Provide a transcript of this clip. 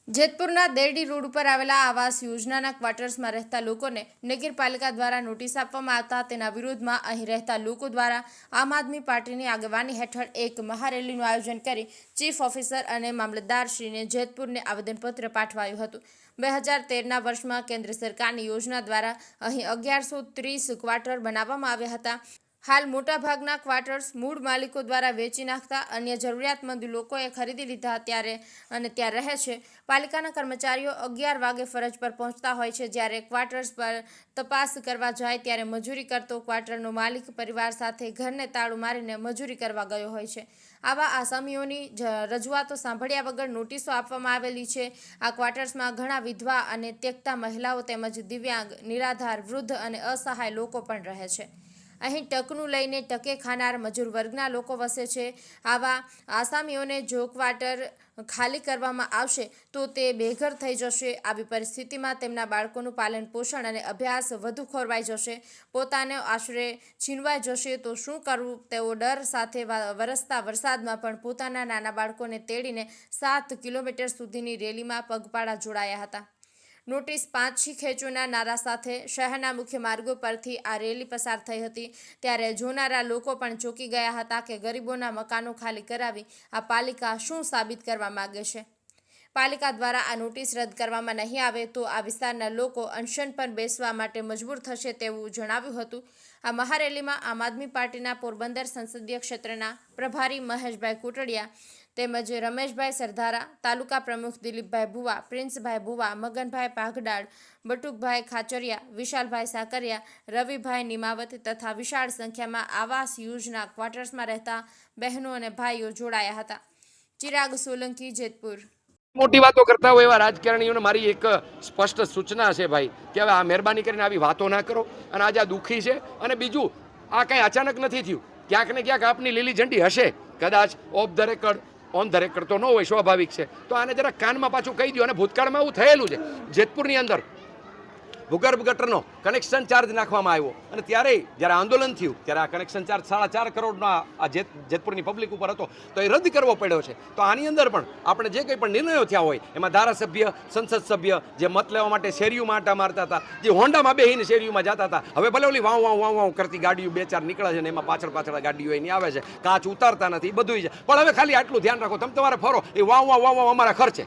જેતપુરના Derdi road ઉપર આવેલા આવાસ યોજનાના ક્વાર્ટર્સમાં રહેતા લોકોને નગરપાલિકા દ્વારા નોટિસ આપવામાં આવતા તેના વિરોધમાં અહીં રહેતા લોકો દ્વારા આમ આદમી પાર્ટીની આગેવાની હેઠળ એક મહારેલીનું આયોજન કરી ચીફ ઓફિસર અને મામલતદારશ્રીને જેતપુરને આવેદનપત્ર પાઠવાયું હતું। 2013ના વર્ષમાં કેન્દ્ર સરકારની યોજના દ્વારા અહીં 1130 ક્વાર્ટર બનાવવામાં આવ્યા હતા। હાલ મોટાભાગના ક્વાર્ટર્સ મૂળ માલિકો દ્વારા વેચી નાખતા અન્ય જરૂરિયાતમંદ લોકોએ ખરીદી લીધા ત્યાં રહે છે। પાલિકાના કર્મચારીઓ 11 વાગે ફરજ પર પહોંચતા હોય છે, જ્યારે ક્વાર્ટર્સ પર તપાસ કરવા જાય ત્યારે મજૂરી કરતો ક્વાર્ટરનો માલિક પરિવાર સાથે ઘરને તાળું મારીને મજૂરી કરવા ગયો હોય છે। આવા આસામીઓની રજૂઆતો સાંભળ્યા વગર નોટિસો આપવામાં આવેલી છે। આ ક્વાર્ટર્સમાં ઘણા વિધવા અને ત્યક્તા મહિલાઓ તેમજ દિવ્યાંગ, નિરાધાર, વૃદ્ધ અને અસહાય લોકો પણ રહે છે। અહીં ટકનું લઈને ટકે ખાનાર મજૂર વર્ગના લોકો વસે છે। આવા આસામીઓને જો ક્વાર્ટર ખાલી કરવામાં આવશે તો તે બેઘર થઈ જશે। આવી પરિસ્થિતિમાં તેમના બાળકોનું પાલન પોષણ અને અભ્યાસ વધુ ખોરવાઈ જશે। પોતાનો આશ્રય છીનવાઈ જશે તો શું કરવું તેવો ડર સાથે વરસતા વરસાદમાં પણ પોતાના નાના બાળકોને તેડીને 7 કિલોમીટર સુધીની રેલીમાં પગપાળા જોડાયા હતા। નોટિસ 5 ખેંચોના નારા સાથે શહેરના મુખ્ય માર્ગો પરથી આ રેલી પસાર થઈ હતી, ત્યારે જોનારા લોકો પણ ચોંકી ગયા હતા કે ગરીબોના મકાનો ખાલી કરાવી આ પાલિકા શું સાબિત કરવા માંગે છે। પાલિકા દ્વારા આ નોટિસ રદ કરવામાં નહીં આવે તો આ વિસ્તારના લોકો અનશન પર બેસવા માટે મજબૂર થશે તેવું જણાવ્યું હતું। આ મહારેલીમાં આમ આદમી પાર્ટીના પોરબંદર સંસદીય ક્ષેત્રના પ્રભારી મહેશભાઈ કોટડિયા તેમજ રમેશભાઈ સરધારા, તાલુકા પ્રમુખ દિલીપભાઈ ભુવા, પ્રિન્સભાઈ ભુવા, મગનભાઈ પાઘડાળ, બટુકભાઈ ખાચરિયા, વિશાલભાઈ સાકરિયા, રવિભાઈ નિમાવત તથા વિશાળ સંખ્યામાં આવાસ યોજના ક્વાર્ટર્સમાં રહેતા બહેનો અને ભાઈઓ જોડાયા હતા। ચિરાગ સોલંકી, જેતપુર। મોટી વાતો કરતા હોય એવા રાજકારણીઓને મારી એક સ્પષ્ટ સૂચના છે ભાઈ કે હવે આ મહેરબાની કરીને આવી વાતો ના કરો। અને આજે આ દુઃખી છે, અને બીજું આ કંઈ અચાનક નથી થયું, ક્યાંક ને ક્યાંક આપની લીલી ઝંડી હશે, કદાચ of the record on the record તો ન હોય, સ્વાભાવિક છે। તો આને જરા કાનમાં પાછું કહી દો। અને ભૂતકાળમાં એવું થયેલું છે, જેતપુરની અંદર ભૂગર્ભ ગટરનો કનેક્શન ચાર્જ નાખવામાં આવ્યો, અને ત્યારે જ્યારે આંદોલન થયું ત્યારે આ કનેક્શન ચાર્જ 4.5 કરોડનો આ જેતપુરની પબ્લિક ઉપર હતો, તો એ રદ કરવો પડ્યો છે। તો આની અંદર પણ આપણે જે કંઈ પણ નિર્ણયો થયા હોય એમાં ધારાસભ્ય, સંસદ સભ્ય જે મત લેવા માટે શેરીઓમાં આંટા મારતા હતા, જે હોન્ડામાં બેસીને શેરીઓમાં જતા હતા, હવે ભલે ઓલી વાવ કરતી ગાડીઓ 2-4 નીકળે છે ને એમાં પાછળ ગાડીઓ એની આવે છે, કાચ ઉતારતા નથી, બધું છે, પણ હવે ખાલી આટલું ધ્યાન રાખો, તમે તમારે ફરો, એ વાવ અમારા ખર્ચે